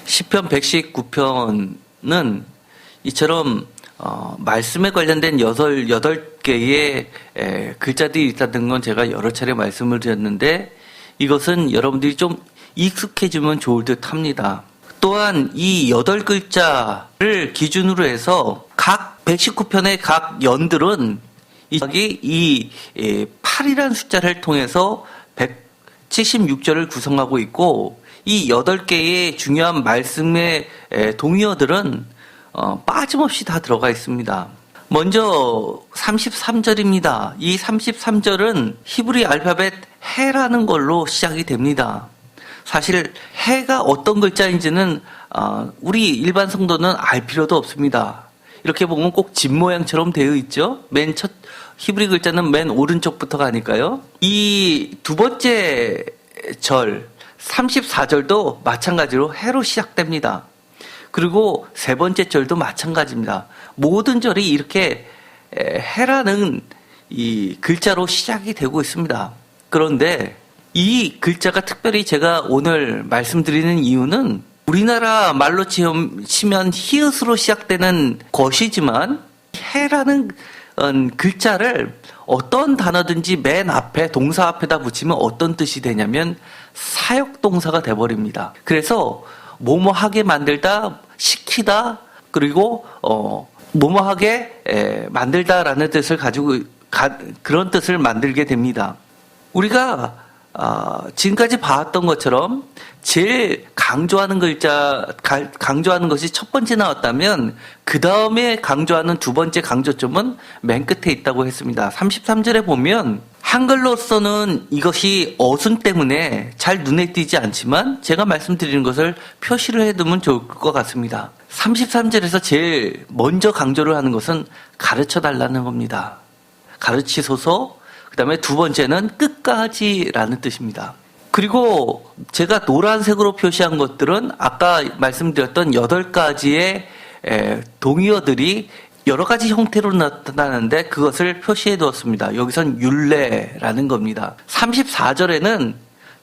시편 119편은 이처럼 말씀에 관련된 8개의 글자들이 있다는 건 제가 여러 차례 말씀을 드렸는데 이것은 여러분들이 좀 익숙해지면 좋을 듯 합니다. 또한 이 8글자를 기준으로 해서 각 119편의 각 연들은 이 8이라는 숫자를 통해서 176절을 구성하고 있고 이 8개의 중요한 말씀의 동의어들은 빠짐없이 다 들어가 있습니다. 먼저 33절입니다. 이 33절은 히브리 알파벳 해라는 걸로 시작이 됩니다. 사실 해가 어떤 글자인지는 우리 일반 성도는 알 필요도 없습니다. 이렇게 보면 꼭 집 모양처럼 되어 있죠. 맨 첫 히브리 글자는 맨 오른쪽부터 가니까요. 이 두 번째 절 34절도 마찬가지로 해로 시작됩니다. 그리고 세 번째 절도 마찬가지입니다. 모든 절이 이렇게 해라는 이 글자로 시작이 되고 있습니다. 그런데 이 글자가 특별히 제가 오늘 말씀드리는 이유는 우리나라 말로 치면 히읗으로 시작되는 것이지만 해라는 글자를 어떤 단어든지 맨 앞에 동사 앞에다 붙이면 어떤 뜻이 되냐면 사역동사가 돼버립니다. 그래서 뭐뭐하게 만들다, 시키다, 그리고 뭐뭐하게 만들다라는 뜻을 가지고 그런 뜻을 만들게 됩니다. 우리가 지금까지 봐왔던 것처럼 제일 강조하는 것이 첫 번째 나왔다면 그 다음에 강조하는 두 번째 강조점은 맨 끝에 있다고 했습니다. 33절에 보면 한글로서는 이것이 어순 때문에 잘 눈에 띄지 않지만 제가 말씀드리는 것을 표시를 해두면 좋을 것 같습니다. 33절에서 제일 먼저 강조를 하는 것은 가르쳐 달라는 겁니다. 가르치소서. 그 다음에 두 번째는 끝까지라는 뜻입니다. 그리고 제가 노란색으로 표시한 것들은 아까 말씀드렸던 8가지의 동의어들이 여러 가지 형태로 나타나는데 그것을 표시해 두었습니다. 여기선 율례라는 겁니다. 34절에는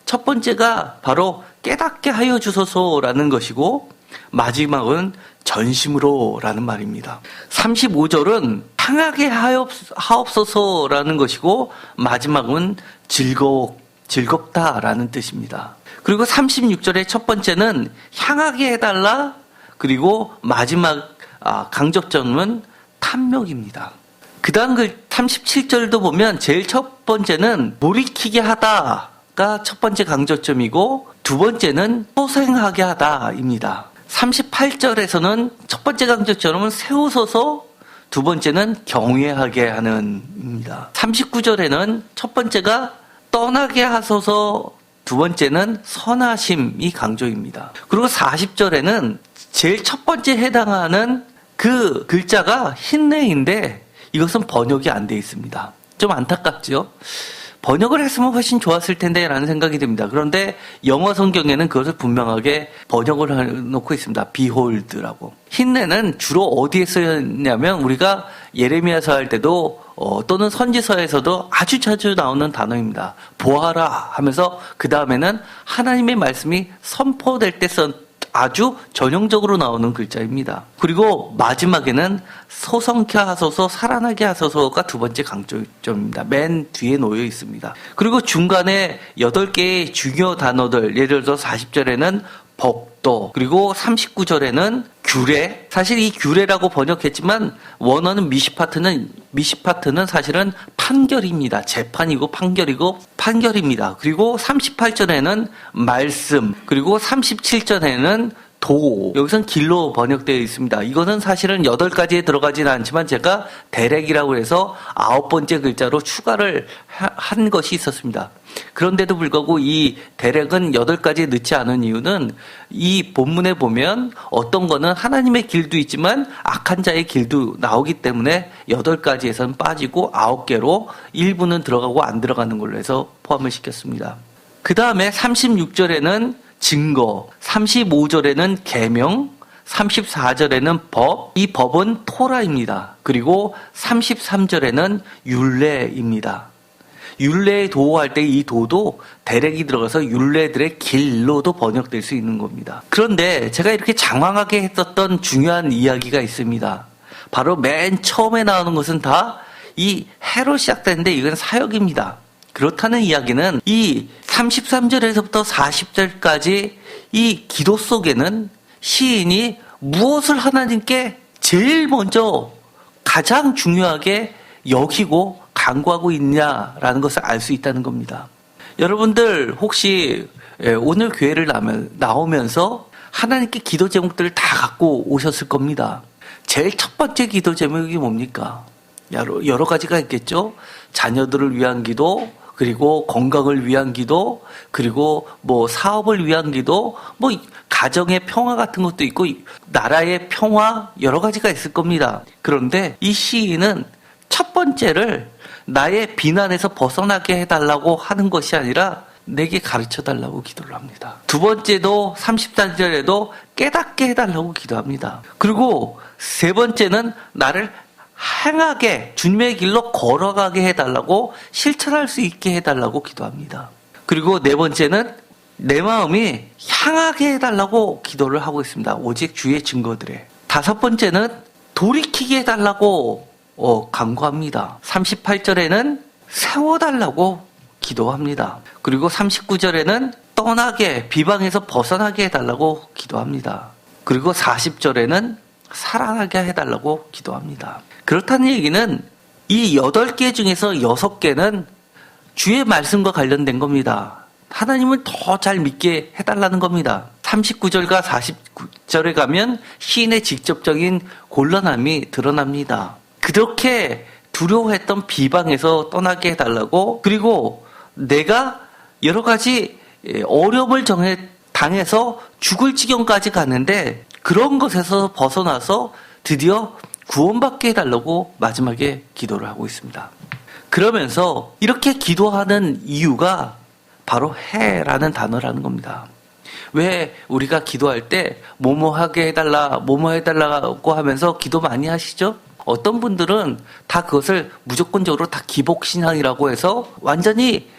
첫 번째가 바로 깨닫게 하여 주소서라는 것이고 마지막은 전심으로라는 말입니다. 35절은 향하게 하옵소서라는 것이고 마지막은 즐겁다라는 뜻입니다. 그리고 36절의 첫 번째는 향하게 해달라, 그리고 마지막 강조점은 탐욕입니다. 그 다음 37절도 보면 제일 첫 번째는 돌이키게 하다가 첫 번째 강조점이고 두 번째는 소생하게 하다입니다. 38절에서는 첫 번째 강조점은 세우소서, 두 번째는 경외하게 하는입니다. 39절에는 첫 번째가 떠나게 하소서, 두 번째는 선하심이 강조입니다. 그리고 40절에는 제일 첫 번째 해당하는 그 글자가 흰레인데 이것은 번역이 안 돼 있습니다. 좀 안타깝죠? 번역을 했으면 훨씬 좋았을 텐데 라는 생각이 듭니다. 그런데 영어 성경에는 그것을 분명하게 번역을 해놓고 있습니다. behold라고. 흰레는 주로 어디에 쓰였냐면 우리가 예레미야서 할 때도 또는 선지서에서도 아주 자주 나오는 단어입니다. 보아라 하면서 그 다음에는 하나님의 말씀이 선포될 때 아주 전형적으로 나오는 글자입니다. 그리고 마지막에는 소성케 하소서, 살아나게 하소서가 두 번째 강조점입니다. 맨 뒤에 놓여 있습니다. 그리고 중간에 8개의 중요 단어들, 예를 들어서 40절에는 법도, 그리고 39절에는 규례. 사실 이 규례라고 번역했지만 원어는 미시파트는 사실은 판결입니다. 재판이고 판결입니다. 그리고 38절에는 말씀, 그리고 37절에는 도. 여기선 길로 번역되어 있습니다. 이거는 사실은 8가지에 들어가지는 않지만 제가 대렉이라고 해서 9번째 글자로 추가를 한 것이 있었습니다. 그런데도 불구하고 이 대렉은 8가지에 넣지 않은 이유는 이 본문에 보면 어떤 거는 하나님의 길도 있지만 악한 자의 길도 나오기 때문에 8가지에서는 빠지고 9개로 일부는 들어가고 안 들어가는 걸로 해서 포함을 시켰습니다. 그 다음에 36절에는 증거, 35절에는 계명, 34절에는 법, 이 법은 토라입니다. 그리고 33절에는 율례입니다. 율례의 도할 때 이 도도 대렉이 들어가서 율례들의 길로도 번역될 수 있는 겁니다. 그런데 제가 이렇게 장황하게 했었던 중요한 이야기가 있습니다. 바로 맨 처음에 나오는 것은 다 이 해로 시작되는데 이건 사역입니다. 그렇다는 이야기는 이 33절에서부터 40절까지 이 기도 속에는 시인이 무엇을 하나님께 제일 먼저 가장 중요하게 여기고 간구하고 있냐라는 것을 알 수 있다는 겁니다. 여러분들 혹시 오늘 교회를 나오면서 하나님께 기도 제목들을 다 갖고 오셨을 겁니다. 제일 첫 번째 기도 제목이 뭡니까? 여러 가지가 있겠죠. 자녀들을 위한 기도, 그리고 건강을 위한 기도, 그리고 뭐 사업을 위한 기도, 뭐 가정의 평화 같은 것도 있고 나라의 평화 여러 가지가 있을 겁니다. 그런데 이 시인은 첫 번째를 나의 비난에서 벗어나게 해달라고 하는 것이 아니라 내게 가르쳐달라고 기도를 합니다. 두 번째도 34절에도 깨닫게 해달라고 기도합니다. 그리고 세 번째는 나를 행하게 주님의 길로 걸어가게 해달라고 실천할 수 있게 해달라고 기도합니다. 그리고 네 번째는 내 마음이 향하게 해달라고 기도를 하고 있습니다. 오직 주의 증거들에. 다섯 번째는 돌이키게 해달라고 간구합니다. 38절에는 세워달라고 기도합니다. 그리고 39절에는 떠나게 비방에서 벗어나게 해달라고 기도합니다. 그리고 40절에는 살아나게 해달라고 기도합니다. 그렇다는 얘기는 이 8개 중에서 6개는 주의 말씀과 관련된 겁니다. 하나님을 더 잘 믿게 해달라는 겁니다. 39절과 40절에 가면 시인의 직접적인 곤란함이 드러납니다. 그렇게 두려워했던 비방에서 떠나게 해달라고, 그리고 내가 여러 가지 어려움을 당해서 죽을 지경까지 갔는데 그런 것에서 벗어나서 드디어 구원받게 해달라고 마지막에 기도를 하고 있습니다. 그러면서 이렇게 기도하는 이유가 바로 해라는 단어라는 겁니다. 왜 우리가 기도할 때 뭐뭐 하게 해달라, 뭐뭐 해달라고 하면서 기도 많이 하시죠? 어떤 분들은 다 그것을 무조건적으로 다 기복신앙이라고 해서 완전히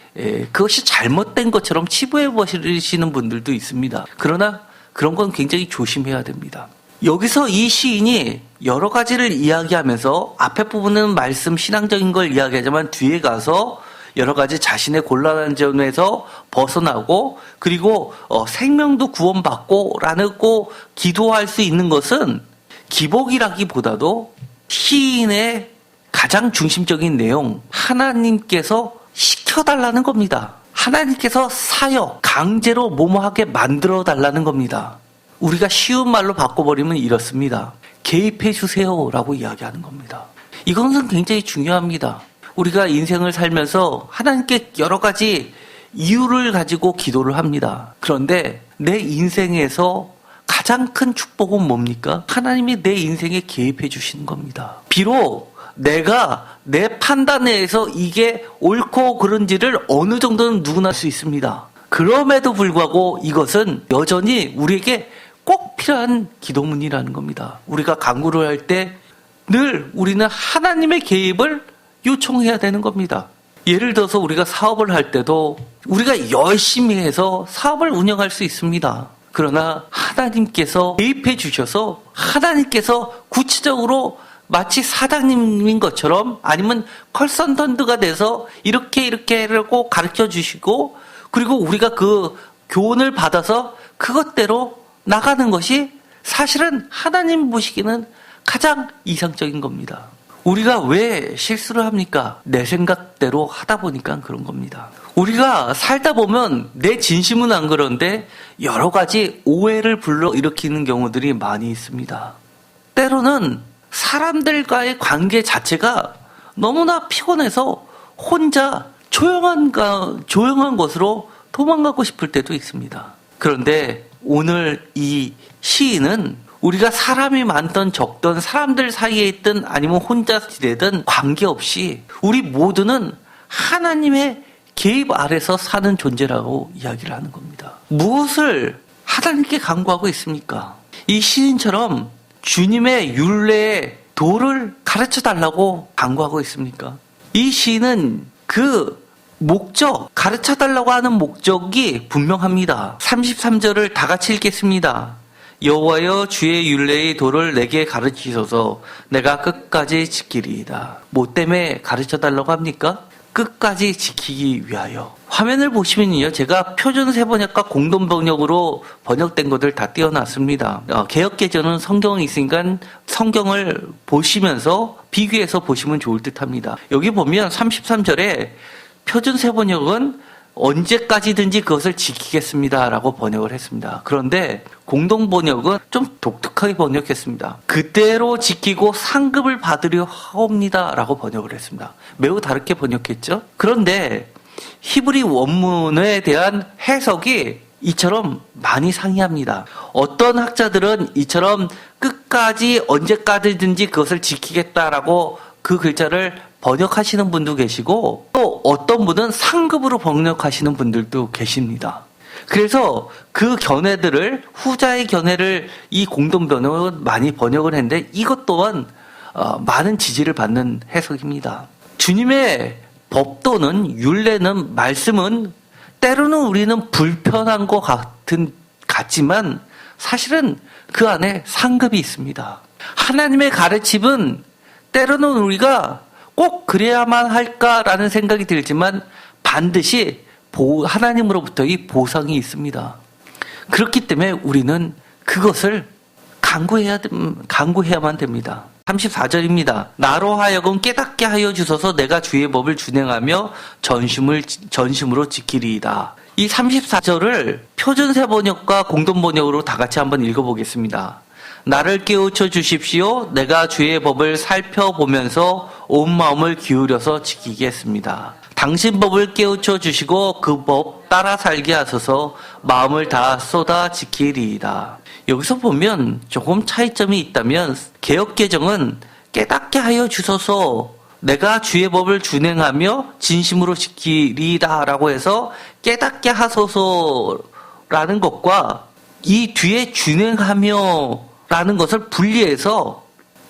그것이 잘못된 것처럼 치부해 버리시는 분들도 있습니다. 그러나 그런 건 굉장히 조심해야 됩니다. 여기서 이 시인이 여러 가지를 이야기하면서 앞에 부분은 말씀 신앙적인 걸 이야기하지만 뒤에 가서 여러 가지 자신의 곤란한 점에서 벗어나고 그리고 생명도 구원받고 라고 기도할 수 있는 것은 기복이라기보다도 시인의 가장 중심적인 내용, 하나님께서 시켜달라는 겁니다. 하나님께서 사역, 강제로 뭐뭐하게 만들어달라는 겁니다. 우리가 쉬운 말로 바꿔버리면 이렇습니다. 개입해 주세요라고 이야기하는 겁니다. 이것은 굉장히 중요합니다. 우리가 인생을 살면서 하나님께 여러 가지 이유를 가지고 기도를 합니다. 그런데 내 인생에서 가장 큰 축복은 뭡니까? 하나님이 내 인생에 개입해 주시는 겁니다. 비록 내가 내 판단에서 이게 옳고 그른지를 어느 정도는 누구나 할 수 있습니다. 그럼에도 불구하고 이것은 여전히 우리에게 꼭 필요한 기도문이라는 겁니다. 우리가 간구를 할 때 늘 우리는 하나님의 개입을 요청해야 되는 겁니다. 예를 들어서 우리가 사업을 할 때도 우리가 열심히 해서 사업을 운영할 수 있습니다. 그러나 하나님께서 개입해 주셔서 하나님께서 구체적으로 마치 사장님인 것처럼 아니면 컨설턴트가 돼서 이렇게 하고 가르쳐 주시고 그리고 우리가 그 교훈을 받아서 그것대로 나가는 것이 사실은 하나님 보시기에는 가장 이상적인 겁니다. 우리가 왜 실수를 합니까? 내 생각대로 하다 보니까 그런 겁니다. 우리가 살다 보면 내 진심은 안 그런데 여러 가지 오해를 불러일으키는 경우들이 많이 있습니다. 때로는 사람들과의 관계 자체가 너무나 피곤해서 혼자 조용한 곳으로 도망가고 싶을 때도 있습니다. 그런데 오늘 이 시인은 우리가 사람이 많든 적든 사람들 사이에 있든 아니면 혼자 지내든 관계없이 우리 모두는 하나님의 개입 아래서 사는 존재라고 이야기를 하는 겁니다. 무엇을 하나님께 간구하고 있습니까? 이 시인처럼 주님의 율례의 도를 가르쳐 달라고 간구하고 있습니까? 이 시인은 그 목적, 가르쳐달라고 하는 목적이 분명합니다. 33절을 다 같이 읽겠습니다. 여호와여 주의 율례의 도를 내게 가르치소서 내가 끝까지 지키리이다. 뭐 때문에 가르쳐달라고 합니까? 끝까지 지키기 위하여. 화면을 보시면요, 제가 표준 세번역과 공동 번역으로 번역된 것들 다 띄워놨습니다. 개역개정은 성경이 있으니까 성경을 보시면서 비교해서 보시면 좋을 듯합니다. 여기 보면 33절에 표준 세번역은 언제까지든지 그것을 지키겠습니다라고 번역을 했습니다. 그런데 공동 번역은 좀 독특하게 번역했습니다. 그대로 지키고 상급을 받으려 하옵니다라고 번역을 했습니다. 매우 다르게 번역했죠. 그런데 히브리 원문에 대한 해석이 이처럼 많이 상이합니다. 어떤 학자들은 이처럼 끝까지 언제까지든지 그것을 지키겠다라고 그 글자를 번역하시는 분도 계시고 또 어떤 분은 상급으로 번역하시는 분들도 계십니다. 그래서 그 견해들을 후자의 견해를 이 공동 번역은 많이 번역을 했는데 이것 또한 많은 지지를 받는 해석입니다. 주님의 법도는 율례는 말씀은 때로는 우리는 불편한 것 같지만 사실은 그 안에 상급이 있습니다. 하나님의 가르침은 때로는 우리가 꼭 그래야만 할까라는 생각이 들지만 반드시 하나님으로부터의 보상이 있습니다. 그렇기 때문에 우리는 그것을 간구해야만 됩니다. 34절입니다. 나로 하여금 깨닫게 하여 주소서 내가 주의 법을 준행하며 전심으로 지키리이다. 이 34절을 표준 세번역과 공동 번역으로 다 같이 한번 읽어보겠습니다. 나를 깨우쳐 주십시오. 내가 주의 법을 살펴보면서 온 마음을 기울여서 지키겠습니다. 당신 법을 깨우쳐 주시고 그 법 따라 살게 하소서 마음을 다 쏟아 지키리이다. 여기서 보면 조금 차이점이 있다면 개역개정은 깨닫게 하여 주소서 내가 주의 법을 준행하며 진심으로 지키리이다 라고 해서 깨닫게 하소서라는 것과 이 뒤에 준행하며 라는 것을 분리해서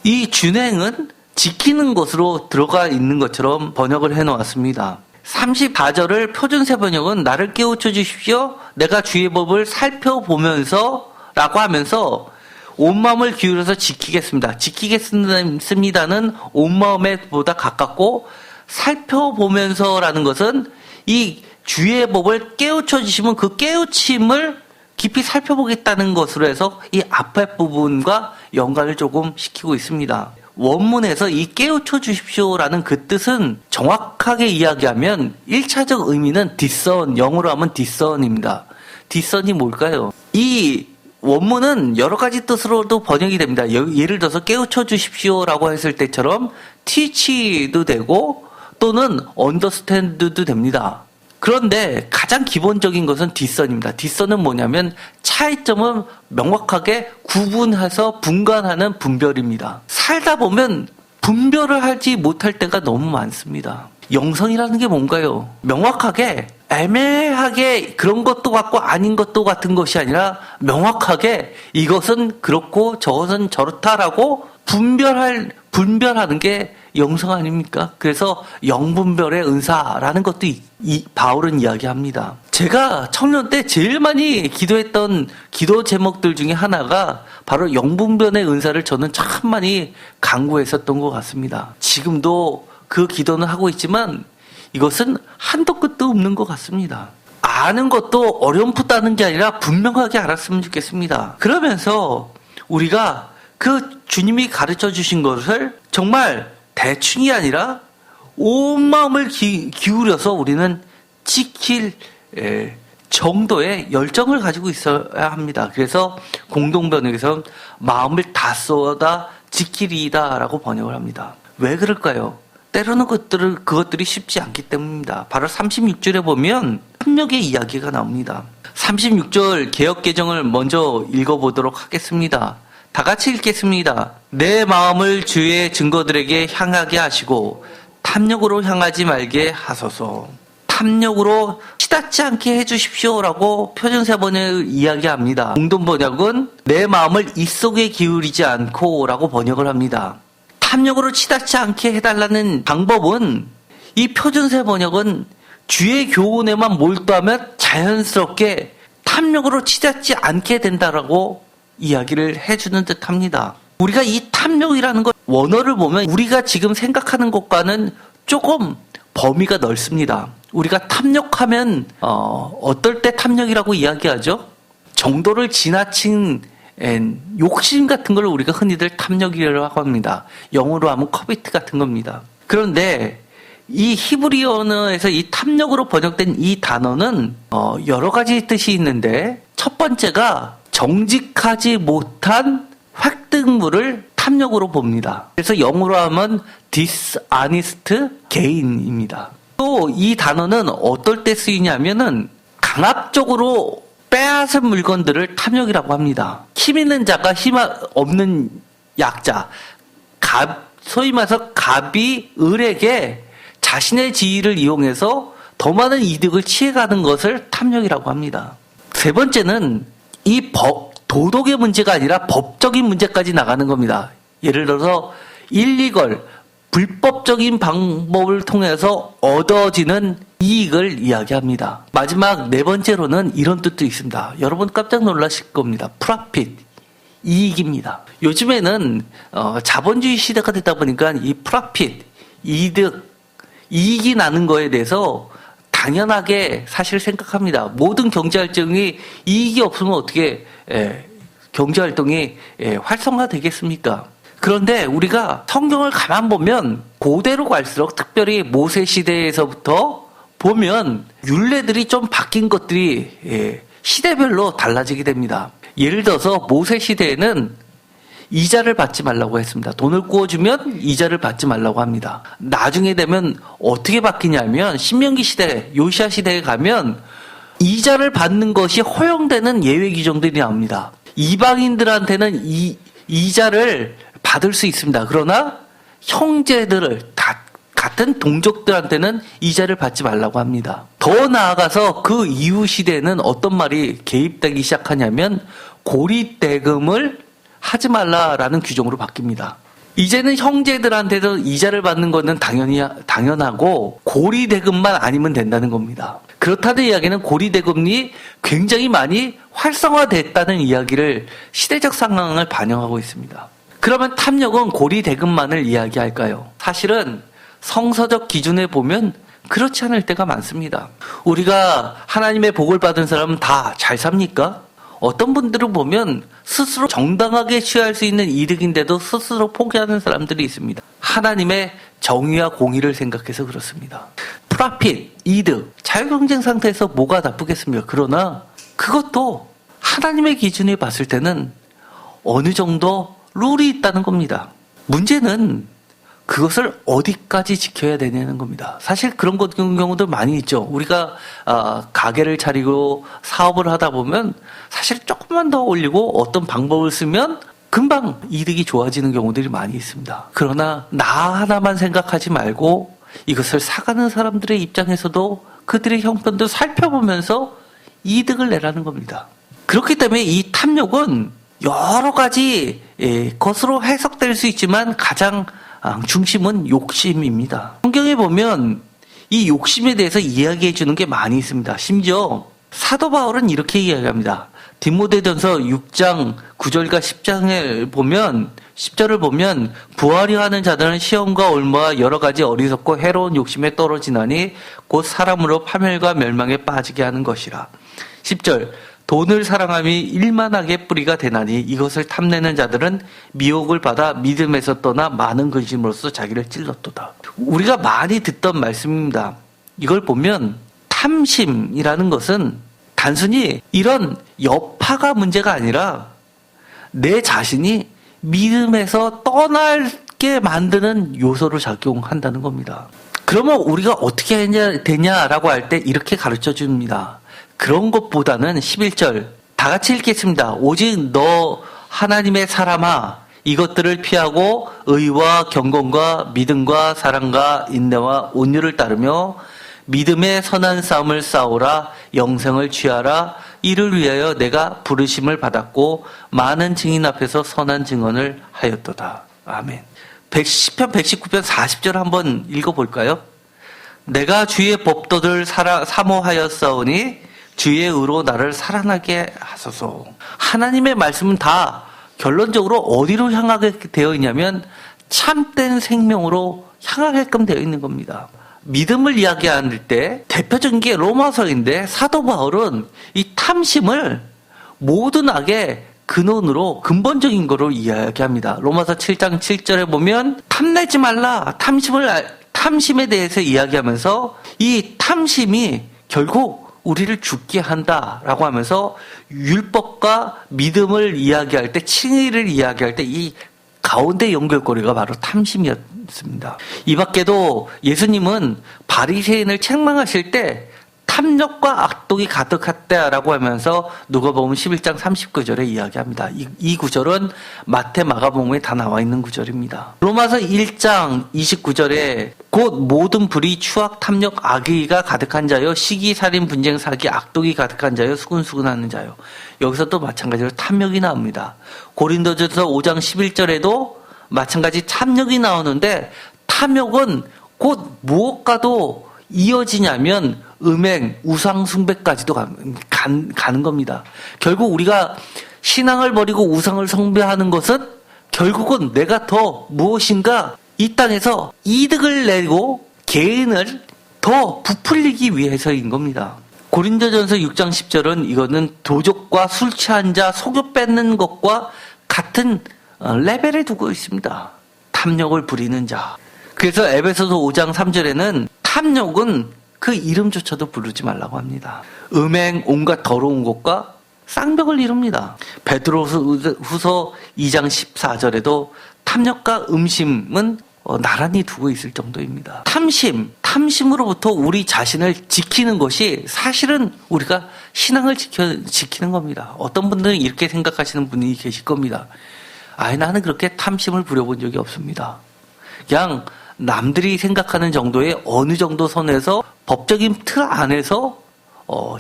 이 준행은 지키는 것으로 들어가 있는 것처럼 번역을 해놓았습니다. 34절을 표준세 번역은 나를 깨우쳐 주십시오. 내가 주의 법을 살펴보면서 라고 하면서 온 마음을 기울여서 지키겠습니다. 지키겠습니다는 온 마음에 보다 가깝고 살펴보면서라는 것은 이 주의 법을 깨우쳐 주시면 그 깨우침을 깊이 살펴보겠다는 것으로 해서 이 앞에 부분과 연관을 조금 시키고 있습니다. 원문에서 이 깨우쳐 주십시오라는 그 뜻은 정확하게 이야기하면 1차적 의미는 discern, 영어로 하면 discern입니다. discern이 뭘까요? 이 원문은 여러 가지 뜻으로도 번역이 됩니다. 예를 들어서 깨우쳐 주십시오라고 했을 때처럼 teach도 되고 또는 understand도 됩니다. 그런데 가장 기본적인 것은 discern입니다. discern은 뭐냐면 차이점을 명확하게 구분해서 분간하는 분별입니다. 살다 보면 분별을 하지 못할 때가 너무 많습니다. 영성이라는 게 뭔가요? 명확하게 애매하게 그런 것도 같고 아닌 것도 같은 것이 아니라 명확하게 이것은 그렇고 저것은 저렇다라고 분별하는 게 영성 아닙니까? 그래서 영분별의 은사라는 것도 바울은 이야기합니다. 제가 청년 때 제일 많이 기도했던 기도 제목들 중에 하나가 바로 영분별의 은사를 저는 참 많이 간구했었던 것 같습니다. 지금도 그 기도는 하고 있지만 이것은 한도 끝도 없는 것 같습니다. 아는 것도 어렴풋다는 게 아니라 분명하게 알았으면 좋겠습니다. 그러면서 우리가 그 주님이 가르쳐 주신 것을 정말 대충이 아니라 온 마음을 기울여서 우리는 지킬 정도의 열정을 가지고 있어야 합니다. 그래서 공동번역에서는 마음을 다 쏟아 지키리이다 라고 번역을 합니다. 왜 그럴까요? 때로는 그것들이 쉽지 않기 때문입니다. 바로 36절에 보면 탐욕의 이야기가 나옵니다. 36절 개역개정을 먼저 읽어보도록 하겠습니다. 다 같이 읽겠습니다. 내 마음을 주의 증거들에게 향하게 하시고 탐욕으로 향하지 말게 하소서. 탐욕으로 치닫지 않게 해주십시오라고 표준세번역을 이야기합니다. 공동번역은 내 마음을 입속에 기울이지 않고라고 번역을 합니다. 탐욕으로 치닫지 않게 해달라는 방법은 이 표준세 번역은 주의 교훈에만 몰두하면 자연스럽게 탐욕으로 치닫지 않게 된다라고 이야기를 해주는 듯 합니다. 우리가 이 탐욕이라는 것, 원어를 보면 우리가 지금 생각하는 것과는 조금 범위가 넓습니다. 우리가 탐욕하면 어떨 때 탐욕이라고 이야기하죠? 정도를 지나친 욕심 같은 걸 우리가 흔히들 탐욕이라고 합니다. 영어로 하면 커비트 같은 겁니다. 그런데 이 히브리 언어에서 이 탐욕으로 번역된 이 단어는 여러 가지 뜻이 있는데, 첫 번째가 정직하지 못한 획득물을 탐욕으로 봅니다. 그래서 영어로 하면 dishonest gain입니다. 또 이 단어는 어떨 때 쓰이냐면은 강압적으로 빼앗은 물건들을 탐욕이라고 합니다. 힘 있는 자가 힘 없는 약자, 소위 말해서 갑이 을에게 자신의 지위를 이용해서 더 많은 이득을 취해가는 것을 탐욕이라고 합니다. 세 번째는 이 도덕의 문제가 아니라 법적인 문제까지 나가는 겁니다. 예를 들어서 일리걸, 불법적인 방법을 통해서 얻어지는 이익을 이야기합니다. 마지막 네 번째로는 이런 뜻도 있습니다. 여러분 깜짝 놀라실 겁니다. 프라핏, 이익입니다. 요즘에는 자본주의 시대가 되다 보니까 이 프라핏, 이익이 나는 거에 대해서 당연하게 사실 생각합니다. 모든 경제활동이 이익이 없으면 어떻게 경제활동이 활성화되겠습니까? 그런데 우리가 성경을 가만 보면 고대로 갈수록, 특별히 모세 시대에서부터 보면 율례들이 좀 바뀐 것들이 시대별로 달라지게 됩니다. 예를 들어서 모세 시대에는 이자를 받지 말라고 했습니다. 돈을 구워주면 이자를 받지 말라고 합니다. 나중에 되면 어떻게 바뀌냐면 신명기 시대, 요시야 시대에 가면 이자를 받는 것이 허용되는 예외 규정들이 나옵니다. 이방인들한테는 이자를 받을 수 있습니다. 그러나 형제들을 같은 동족들한테는 이자를 받지 말라고 합니다. 더 나아가서 그 이후 시대에는 어떤 말이 개입되기 시작하냐면 고리대금을 하지 말라라는 규정으로 바뀝니다. 이제는 형제들한테도 이자를 받는 것은 당연하고 고리대금만 아니면 된다는 겁니다. 그렇다는 이야기는 고리대금이 굉장히 많이 활성화됐다는 이야기를, 시대적 상황을 반영하고 있습니다. 그러면 탐욕은 고리대금만을 이야기할까요? 사실은 성서적 기준에 보면 그렇지 않을 때가 많습니다. 우리가 하나님의 복을 받은 사람은 다 잘 삽니까? 어떤 분들은 보면 스스로 정당하게 취할 수 있는 이득인데도 스스로 포기하는 사람들이 있습니다. 하나님의 정의와 공의를 생각해서 그렇습니다. 프라핏, 이득, 자유경쟁 상태에서 뭐가 나쁘겠습니까? 그러나 그것도 하나님의 기준에 봤을 때는 어느 정도 룰이 있다는 겁니다. 문제는 그것을 어디까지 지켜야 되냐는 겁니다. 사실 그런 경우도 많이 있죠. 우리가 가게를 차리고 사업을 하다 보면 사실 조금만 더 올리고 어떤 방법을 쓰면 금방 이득이 좋아지는 경우들이 많이 있습니다. 그러나 나 하나만 생각하지 말고 이것을 사가는 사람들의 입장에서도 그들의 형편도 살펴보면서 이득을 내라는 겁니다. 그렇기 때문에 이 탐욕은 여러 가지 것으로 해석될 수 있지만 가장 중심은 욕심입니다. 성경에 보면 이 욕심에 대해서 이야기해 주는 게 많이 있습니다. 심지어 사도 바울은 이렇게 이야기합니다. 디모데전서 6장 9절과 10절을 보면 부하려 하는 자들은 시험과 올무와 여러 가지 어리석고 해로운 욕심에 떨어지나니 곧 사람으로 파멸과 멸망에 빠지게 하는 것이라. 10절 돈을 사랑함이 일만하게 뿌리가 되나니 이것을 탐내는 자들은 미혹을 받아 믿음에서 떠나 많은 근심으로써 자기를 찔렀도다. 우리가 많이 듣던 말씀입니다. 이걸 보면 탐심이라는 것은 단순히 이런 여파가 문제가 아니라 내 자신이 믿음에서 떠나게 만드는 요소로 작용한다는 겁니다. 그러면 우리가 어떻게 해야 되냐라고 할 때 이렇게 가르쳐 줍니다. 그런 것보다는 11절 다 같이 읽겠습니다. 오직 너 하나님의 사람아 이것들을 피하고 의와 경건과 믿음과 사랑과 인내와 온유를 따르며 믿음의 선한 싸움을 싸우라. 영생을 취하라. 이를 위하여 내가 부르심을 받았고 많은 증인 앞에서 선한 증언을 하였도다. 아멘. 시편 119편 40절 한번 읽어볼까요? 내가 주의 법도를 사모하였사오니 주의 의로 나를 살아나게 하소서. 하나님의 말씀은 다 결론적으로 어디로 향하게 되어 있냐면 참된 생명으로 향하게끔 되어 있는 겁니다. 믿음을 이야기할 때 대표적인 게 로마서인데 사도 바울은 이 탐심을 모든 악의 근원으로 근본적인 거로 이야기합니다. 로마서 7장 7절에 보면 탐내지 말라. 탐심에 대해서 이야기하면서 이 탐심이 결국 우리를 죽게 한다라고 하면서 율법과 믿음을 이야기할 때, 칭의를 이야기할 때 이 가운데 연결고리가 바로 탐심이었습니다. 이 밖에도 예수님은 바리새인을 책망하실 때 탐욕과 악독이 가득했다라고 하면서 누가복음 11장 39절에 이야기합니다. 이 구절은 마태, 마가복음에 다 나와 있는 구절입니다. 로마서 1장 29절에 곧 모든 불의, 추악, 탐욕, 악의가 가득한 자요, 시기, 살인, 분쟁, 사기, 악독이 가득한 자요, 수근수근하는 자요. 여기서 또 마찬가지로 탐욕이 나옵니다. 고린도전서 5장 11절에도 마찬가지 탐욕이 나오는데 탐욕은 곧 무엇과도 이어지냐면 음행, 우상숭배까지도 가는 겁니다. 결국 우리가 신앙을 버리고 우상을 숭배하는 것은 결국은 내가 더 무엇인가 이 땅에서 이득을 내고 개인을 더 부풀리기 위해서인 겁니다. 고린도전서 6장 10절은 이거는 도적과 술 취한 자, 속여 뺏는 것과 같은 레벨에 두고 있습니다. 탐욕을 부리는 자. 그래서 에베소서 5장 3절에는 탐욕은 그 이름조차도 부르지 말라고 합니다. 음행, 온갖 더러운 것과 쌍벽을 이룹니다. 베드로후서 2장 14절에도 탐욕과 음심은 나란히 두고 있을 정도입니다. 탐심으로부터 우리 자신을 지키는 것이 사실은 우리가 신앙을 지키는 겁니다. 어떤 분들은 이렇게 생각하시는 분이 계실 겁니다. 나는 그렇게 탐심을 부려본 적이 없습니다. 그냥 남들이 생각하는 정도의 어느 정도 선에서 법적인 틀 안에서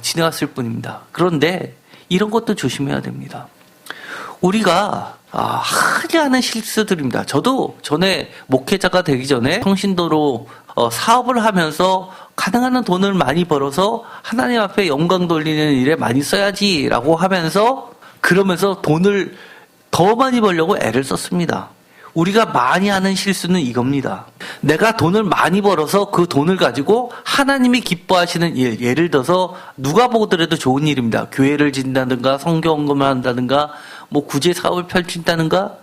지내왔을 뿐입니다. 그런데 이런 것도 조심해야 됩니다. 우리가 하지 않은 실수들입니다. 저도 전에 목회자가 되기 전에 성신도로 사업을 하면서 가능한 돈을 많이 벌어서 하나님 앞에 영광 돌리는 일에 많이 써야지라고 하면서 그러면서 돈을 더 많이 벌려고 애를 썼습니다. 우리가 많이 하는 실수는 이겁니다. 내가 돈을 많이 벌어서 그 돈을 가지고 하나님이 기뻐하시는 일, 예를 들어서 누가 보더라도 좋은 일입니다. 교회를 짓는다든가 성경언급을 한다든가 뭐 구제 사업을 펼친다든가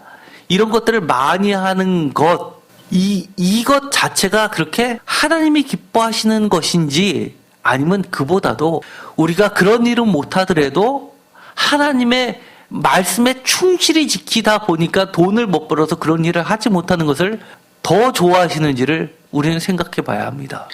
이런 것들을 많이 하는 것, 이것 자체가 그렇게 하나님이 기뻐하시는 것인지 아니면 그보다도 우리가 그런 일은 못하더라도 하나님의 말씀에 충실히 지키다 보니까 돈을 못 벌어서 그런 일을 하지 못하는 것을 더 좋아하시는지를 우리는 생각해 봐야 합니다.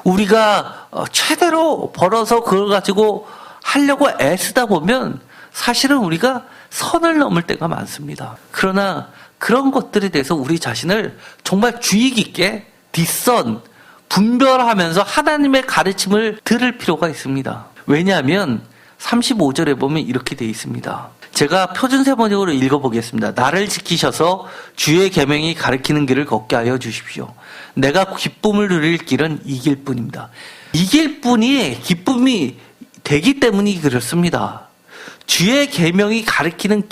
우리가 최대로 벌어서 그걸 가지고 하려고 애쓰다 보면 사실은 우리가 선을 넘을 때가 많습니다. 그러나 그런 것들에 대해서 우리 자신을 정말 주의 깊게 뒷선, 분별하면서 하나님의 가르침을 들을 필요가 있습니다. 왜냐하면 35절에 보면 이렇게 되어 있습니다. 제가 표준세번역으로 읽어보겠습니다. 나를 지키셔서 주의 계명이 가리키는 길을 걷게 하여 주십시오. 내가 기쁨을 누릴 길은 이 길뿐입니다. 이 길뿐이 기쁨이 되기 때문이 그렇습니다. 주의 계명이 가리키는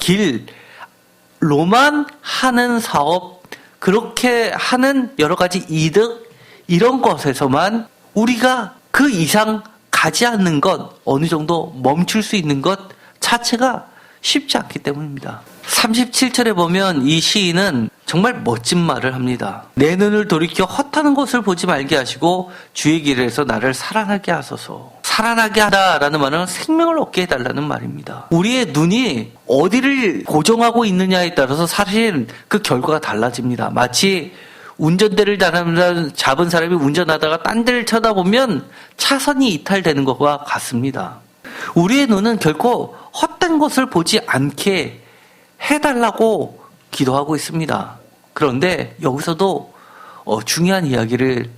길로만 하는 사업, 그렇게 하는 여러 가지 이득, 이런 것에서만 우리가 그 이상 가지 않는 것, 어느 정도 멈출 수 있는 것 자체가 쉽지 않기 때문입니다. 37절에 보면 이 시인은 정말 멋진 말을 합니다. 내 눈을 돌이켜 헛하는 것을 보지 말게 하시고 주의 길에서 나를 살아나게 하소서. 살아나게 하다라는 말은 생명을 얻게 해달라는 말입니다. 우리의 눈이 어디를 고정하고 있느냐에 따라서 사실 그 결과가 달라집니다. 마치 운전대를 잡은 사람이 운전하다가 딴 데를 쳐다보면 차선이 이탈되는 것과 같습니다. 우리의 눈은 결코 헛된 것을 보지 않게 해달라고 기도하고 있습니다. 그런데 여기서도 중요한 이야기를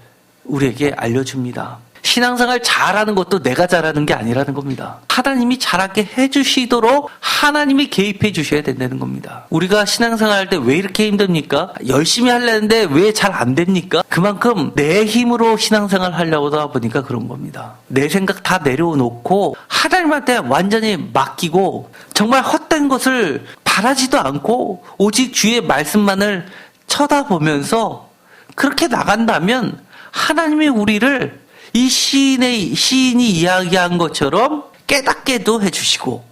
우리에게 알려줍니다. 신앙생활 잘하는 것도 내가 잘하는 게 아니라는 겁니다. 하나님이 잘하게 해주시도록 하나님이 개입해 주셔야 된다는 겁니다. 우리가 신앙생활 할 때 왜 이렇게 힘듭니까? 열심히 하려는데 왜 잘 안 됩니까? 그만큼 내 힘으로 신앙생활 하려고 하다 보니까 그런 겁니다. 내 생각 다 내려놓고 하나님한테 완전히 맡기고 정말 헛된 것을 바라지도 않고 오직 주의 말씀만을 쳐다보면서 그렇게 나간다면 하나님이 우리를 이 시인이 이야기한 것처럼 깨닫게도 해주시고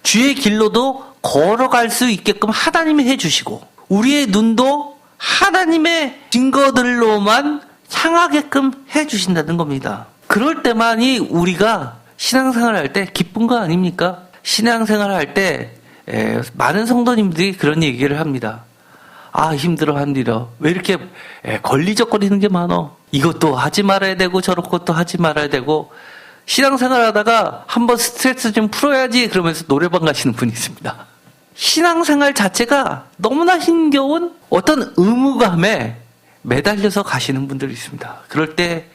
주의 길로도 걸어갈 수 있게끔 하나님이 해주시고 우리의 눈도 하나님의 증거들로만 향하게끔 해주신다는 겁니다. 그럴 때만이 우리가 신앙생활 할 때 기쁜 거 아닙니까? 신앙생활 할 때 많은 성도님들이 그런 얘기를 합니다. 아, 힘들어. 왜 이렇게 걸리적거리는 게 많어? 이것도 하지 말아야 되고 저것도 하지 말아야 되고 신앙생활 하다가 한번 스트레스 좀 풀어야지 그러면서 노래방 가시는 분이 있습니다. 신앙생활 자체가 너무나 힘겨운 어떤 의무감에 매달려서 가시는 분들이 있습니다. 그럴 때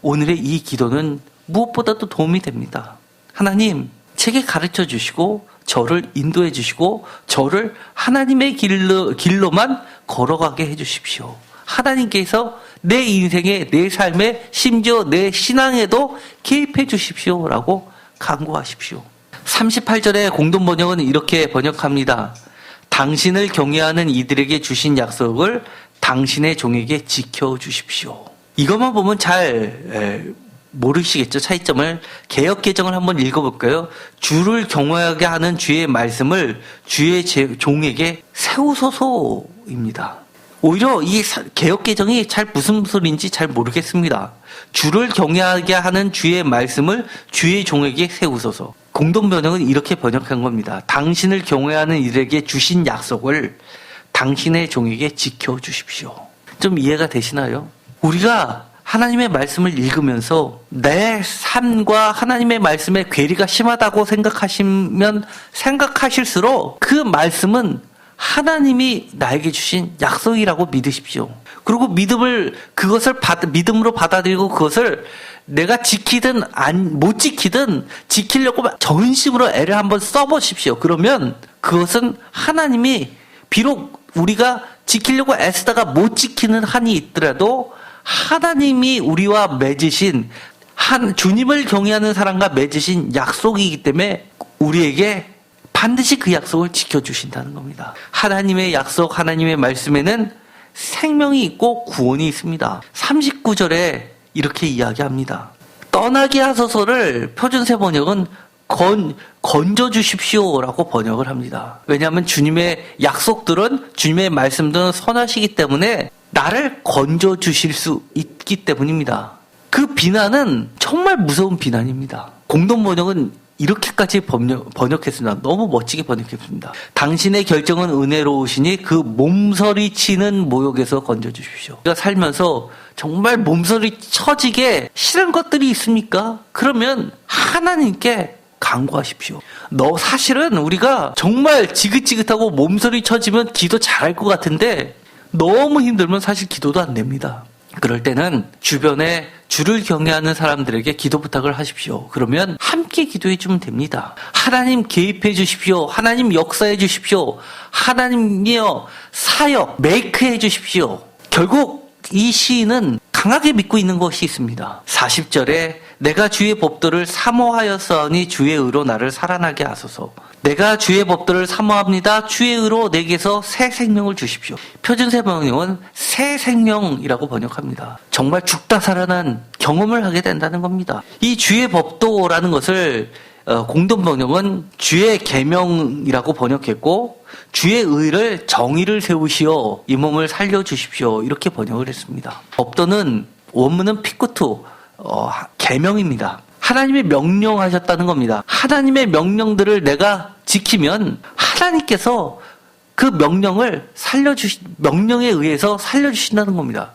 오늘의 이 기도는 무엇보다도 도움이 됩니다. 하나님, 제게 가르쳐 주시고 저를 인도해 주시고 저를 하나님의 길로만 걸어가게 해 주십시오. 하나님께서 내 인생에, 내 삶에, 심지어 내 신앙에도 개입해 주십시오라고 간구하십시오. 38절의 공동번역은 이렇게 번역합니다. 당신을 경외하는 이들에게 주신 약속을 당신의 종에게 지켜주십시오. 이것만 보면 잘 모르시겠죠? 차이점을. 개역개정을 한번 읽어볼까요? 주를 경외하게 하는 주의 말씀을 주의 종에게 세우소서입니다. 오히려 이 개역개정이 잘 무슨 소리인지 잘 모르겠습니다. 주를 경외하게 하는 주의 말씀을 주의 종에게 세우소서. 공동번역은 이렇게 번역한 겁니다. 당신을 경외하는 이들에게 주신 약속을 당신의 종에게 지켜주십시오. 좀 이해가 되시나요? 우리가 하나님의 말씀을 읽으면서 내 삶과 하나님의 말씀에 괴리가 심하다고 생각하실수록 그 말씀은 하나님이 나에게 주신 약속이라고 믿으십시오. 그리고 믿음으로 받아들이고 그것을 내가 지키든 못 지키든 지키려고 전심으로 애를 한번 써보십시오. 그러면 그것은 하나님이 비록 우리가 지키려고 애쓰다가 못 지키는 한이 있더라도 하나님이 우리와 맺으신 주님을 경외하는 사람과 맺으신 약속이기 때문에 우리에게 반드시 그 약속을 지켜주신다는 겁니다. 하나님의 약속, 하나님의 말씀에는 생명이 있고 구원이 있습니다. 39절에 이렇게 이야기합니다. 떠나게 하소서를 표준세 번역은 건져주십시오라고 번역을 합니다. 왜냐하면 주님의 약속들은, 주님의 말씀들은 선하시기 때문에 나를 건져주실 수 있기 때문입니다. 그 비난은 정말 무서운 비난입니다. 공동번역은 이렇게까지 번역했습니다. 너무 멋지게 번역했습니다. 당신의 결정은 은혜로우시니 그 몸서리 치는 모욕에서 건져주십시오. 우리가 살면서 정말 몸서리 쳐지게 싫은 것들이 있습니까? 그러면 하나님께 간구하십시오. 사실은 우리가 정말 지긋지긋하고 몸서리 쳐지면 기도 잘할 것 같은데 너무 힘들면 사실 기도도 안 됩니다. 그럴 때는 주변에 주를 경외하는 사람들에게 기도 부탁을 하십시오. 그러면 함께 기도해 주면 됩니다. 하나님 개입해 주십시오. 하나님 역사해 주십시오. 하나님이여 사역 메이크해 주십시오. 결국 이 시인은 강하게 믿고 있는 것이 있습니다. 40절에 내가 주의 법도를 사모하였사오니 주의 의로 나를 살아나게 하소서. 내가 주의 법도를 사모합니다. 주의 의로 내게서 새 생명을 주십시오. 표준세 번역은 새 생명이라고 번역합니다. 정말 죽다 살아난 경험을 하게 된다는 겁니다. 이 주의 법도라는 것을 공동 번역은 주의 계명이라고 번역했고 주의 의를 정의를 세우시어 이 몸을 살려주십시오. 이렇게 번역을 했습니다. 법도는 원문은 피쿠투 계명입니다. 하나님이 명령하셨다는 겁니다. 하나님의 명령들을 내가 지키면 하나님께서 그 명령에 의해서 살려주신다는 겁니다.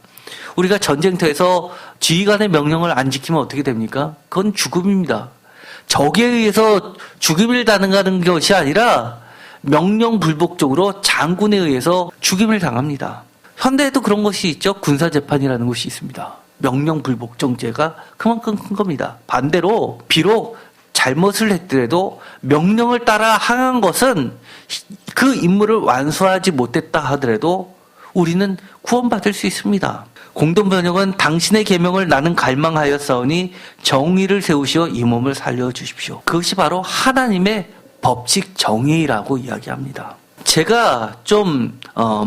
우리가 전쟁터에서 지휘관의 명령을 안 지키면 어떻게 됩니까? 그건 죽음입니다. 적에 의해서 죽임을 당하는 것이 아니라 명령 불복적으로 장군에 의해서 죽임을 당합니다. 현대에도 그런 것이 있죠. 군사재판이라는 것이 있습니다. 명령불복종죄가 그만큼 큰 겁니다. 반대로 비록 잘못을 했더라도 명령을 따라 항한 것은 그 임무를 완수하지 못했다 하더라도 우리는 구원받을 수 있습니다. 공동번역은 당신의 계명을 나는 갈망하였사오니 정의를 세우시어 이 몸을 살려주십시오. 그것이 바로 하나님의 법칙 정의라고 이야기합니다. 제가 좀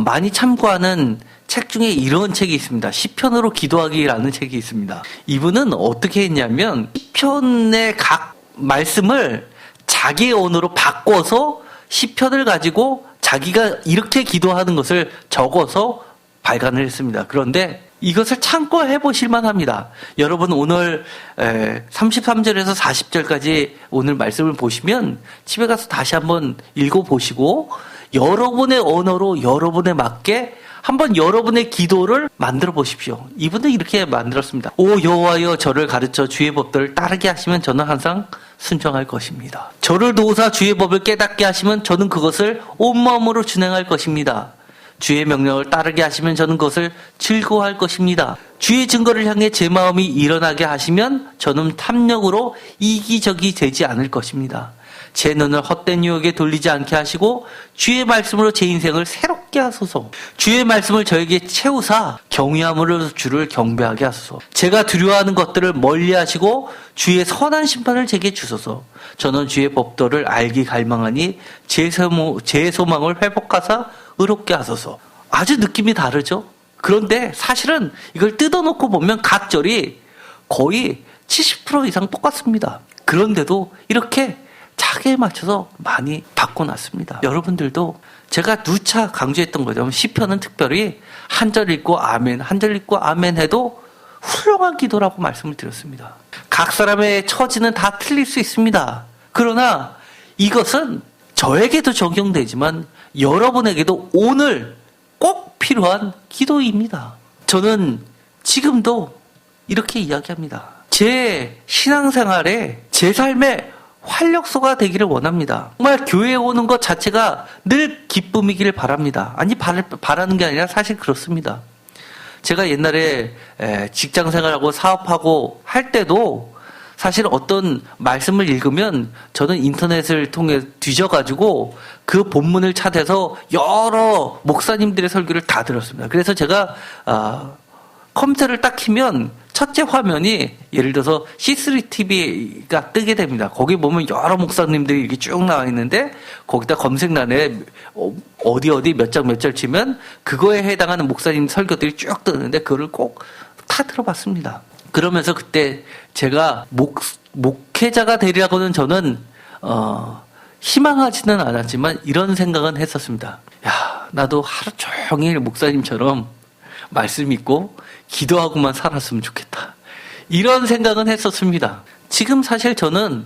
많이 참고하는 책 중에 이런 책이 있습니다. 시편으로 기도하기라는 책이 있습니다. 이분은 어떻게 했냐면 시편의 각 말씀을 자기의 언어로 바꿔서 시편을 가지고 자기가 이렇게 기도하는 것을 적어서 발간을 했습니다. 그런데 이것을 참고해 보실 만합니다. 여러분 오늘 33절에서 40절까지 오늘 말씀을 보시면 집에 가서 다시 한번 읽어보시고 여러분의 언어로 여러분에 맞게 한번 여러분의 기도를 만들어 보십시오. 이분은 이렇게 만들었습니다. 오 여호와여 저를 가르쳐 주의 법들을 따르게 하시면 저는 항상 순종할 것입니다. 저를 도우사 주의 법을 깨닫게 하시면 저는 그것을 온 마음으로 준행할 것입니다. 주의 명령을 따르게 하시면 저는 그것을 즐거워할 것입니다. 주의 증거를 향해 제 마음이 일어나게 하시면 저는 탐욕으로 이기적이 되지 않을 것입니다. 제 눈을 헛된 유혹에 돌리지 않게 하시고 주의 말씀으로 제 인생을 새롭게 하소서. 주의 말씀을 저에게 채우사 경외함으로 주를 경배하게 하소서. 제가 두려워하는 것들을 멀리하시고 주의 선한 심판을 제게 주소서. 저는 주의 법도를 알기 갈망하니 제 소망을 회복하사 의롭게 하소서. 아주 느낌이 다르죠? 그런데 사실은 이걸 뜯어놓고 보면 각절이 거의 70% 이상 똑같습니다. 그런데도 이렇게 자기에 맞춰서 많이 바꿔놨습니다. 여러분들도 제가 누차 강조했던 거죠. 시편은 특별히 한 절 읽고 아멘, 한 절 읽고 아멘 해도 훌륭한 기도라고 말씀을 드렸습니다. 각 사람의 처지는 다 틀릴 수 있습니다. 그러나 이것은 저에게도 적용되지만 여러분에게도 오늘 꼭 필요한 기도입니다. 저는 지금도 이렇게 이야기합니다. 제 신앙생활에 제 삶의 활력소가 되기를 원합니다. 정말 교회에 오는 것 자체가 늘 기쁨이기를 바랍니다. 아니 바라는 게 아니라 사실 그렇습니다. 제가 옛날에 직장생활하고 사업하고 할 때도 사실 어떤 말씀을 읽으면 저는 인터넷을 통해 뒤져가지고 그 본문을 찾아서 여러 목사님들의 설교를 다 들었습니다. 그래서 제가 컴퓨터를 딱 키면 첫째 화면이 예를 들어서 C3TV가 뜨게 됩니다. 거기 보면 여러 목사님들이 이렇게 쭉 나와 있는데 거기다 검색란에 어디 몇 장 몇 절 치면 그거에 해당하는 목사님 설교들이 쭉 뜨는데 그거를 꼭 다 들어봤습니다. 그러면서 그때 제가 목회자가 되리라고는 저는 희망하지는 않았지만 이런 생각은 했었습니다. 야, 나도 하루 종일 목사님처럼 말씀 있고 기도하고만 살았으면 좋겠다. 이런 생각은 했었습니다. 지금 사실 저는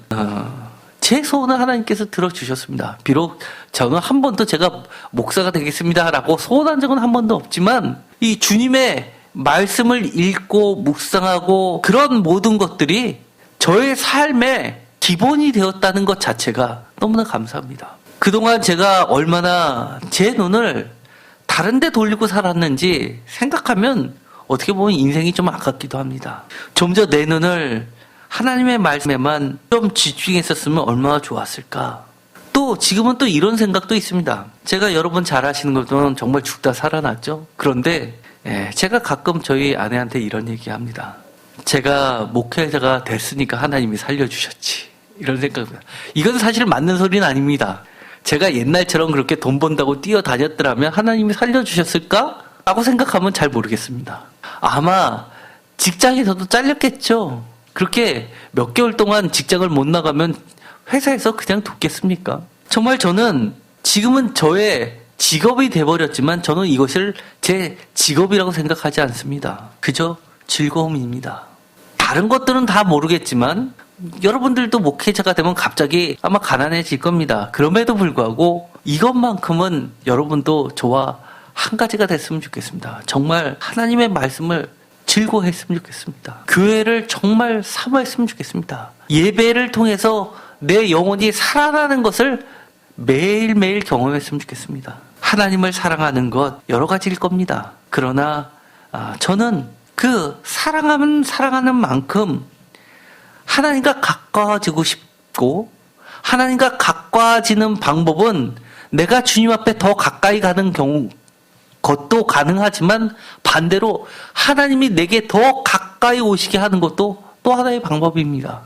제 소원을 하나님께서 들어주셨습니다. 비록 저는 한 번도 제가 목사가 되겠습니다라고 소원한 적은 한 번도 없지만 이 주님의 말씀을 읽고 묵상하고 그런 모든 것들이 저의 삶의 기본이 되었다는 것 자체가 너무나 감사합니다. 그동안 제가 얼마나 제 눈을 다른 데 돌리고 살았는지 생각하면 어떻게 보면 인생이 좀 아깝기도 합니다. 좀 더 내 눈을 하나님의 말씀에만 좀 집중했었으면 얼마나 좋았을까. 또 지금은 또 이런 생각도 있습니다. 제가 여러분 잘 아시는 것은 정말 죽다 살아났죠. 그런데 제가 가끔 저희 아내한테 이런 얘기합니다. 제가 목회자가 됐으니까 하나님이 살려주셨지. 이런 생각입니다. 이건 사실 맞는 소리는 아닙니다. 제가 옛날처럼 그렇게 돈 번다고 뛰어다녔더라면 하나님이 살려주셨을까? 라고 생각하면 잘 모르겠습니다. 아마 직장에서도 잘렸겠죠. 그렇게 몇 개월 동안 직장을 못 나가면 회사에서 그냥 뒀겠습니까? 정말 저는 지금은 저의 직업이 돼버렸지만 저는 이것을 제 직업이라고 생각하지 않습니다. 그저 즐거움입니다. 다른 것들은 다 모르겠지만 여러분들도 목회자가 되면 갑자기 아마 가난해질 겁니다. 그럼에도 불구하고 이것만큼은 여러분도 저와 한 가지가 됐으면 좋겠습니다. 정말 하나님의 말씀을 즐거워했으면 좋겠습니다. 교회를 정말 사모했으면 좋겠습니다. 예배를 통해서 내 영혼이 살아나는 것을 매일매일 경험했으면 좋겠습니다. 하나님을 사랑하는 것 여러 가지일 겁니다. 그러나 저는 그 사랑하는 만큼 하나님과 가까워지고 싶고, 하나님과 가까워지는 방법은 내가 주님 앞에 더 가까이 가는 것도 가능하지만, 반대로 하나님이 내게 더 가까이 오시게 하는 것도 또 하나의 방법입니다.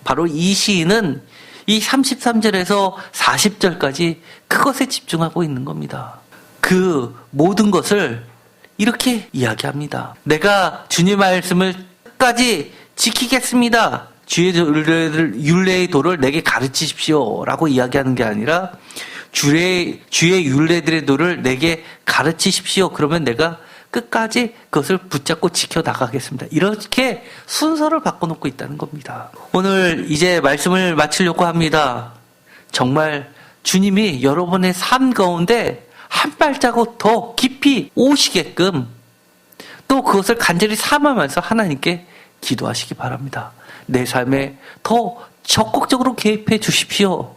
바로 이 시인은 이 33절에서 40절까지 그것에 집중하고 있는 겁니다. 그 모든 것을 이렇게 이야기합니다. 내가 주님 말씀을 끝까지 지키겠습니다. 주의 율례의 도를 내게 가르치십시오 라고 이야기하는 게 아니라, 주의 율례들의 도를 내게 가르치십시오. 그러면 내가 끝까지 그것을 붙잡고 지켜나가겠습니다. 이렇게 순서를 바꿔놓고 있다는 겁니다. 오늘 이제 말씀을 마치려고 합니다. 정말 주님이 여러분의 삶 가운데 한 발자국 더 깊이 오시게끔, 또 그것을 간절히 삼으면서 하나님께 기도하시기 바랍니다. 내 삶에 더 적극적으로 개입해 주십시오.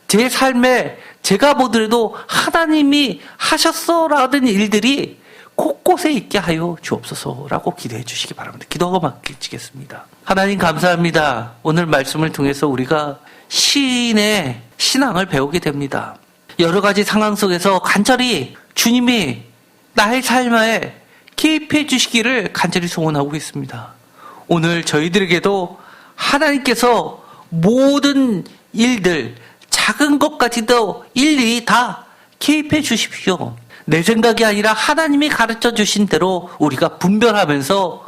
제 삶에 제가 보더라도 하나님이 하셨어라는 일들이 곳곳에 있게 하여 주옵소서라고 기도해 주시기 바랍니다. 기도하고 마치겠습니다. 하나님 감사합니다. 오늘 말씀을 통해서 우리가 시인의 신앙을 배우게 됩니다. 여러 가지 상황 속에서 간절히 주님이 나의 삶에 개입해 주시기를 간절히 소원하고 있습니다. 오늘 저희들에게도 하나님께서 모든 일들, 작은 것까지도 일일이 다 개입해 주십시오. 내 생각이 아니라 하나님이 가르쳐 주신 대로 우리가 분별하면서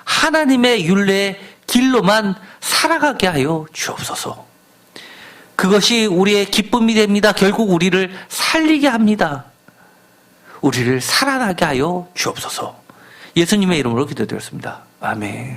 하나님의 율례의 길로만 살아가게 하여 주옵소서. 그것이 우리의 기쁨이 됩니다. 결국 우리를 살리게 합니다. 우리를 살아나게 하여 주옵소서. 예수님의 이름으로 기도드렸습니다. 아멘.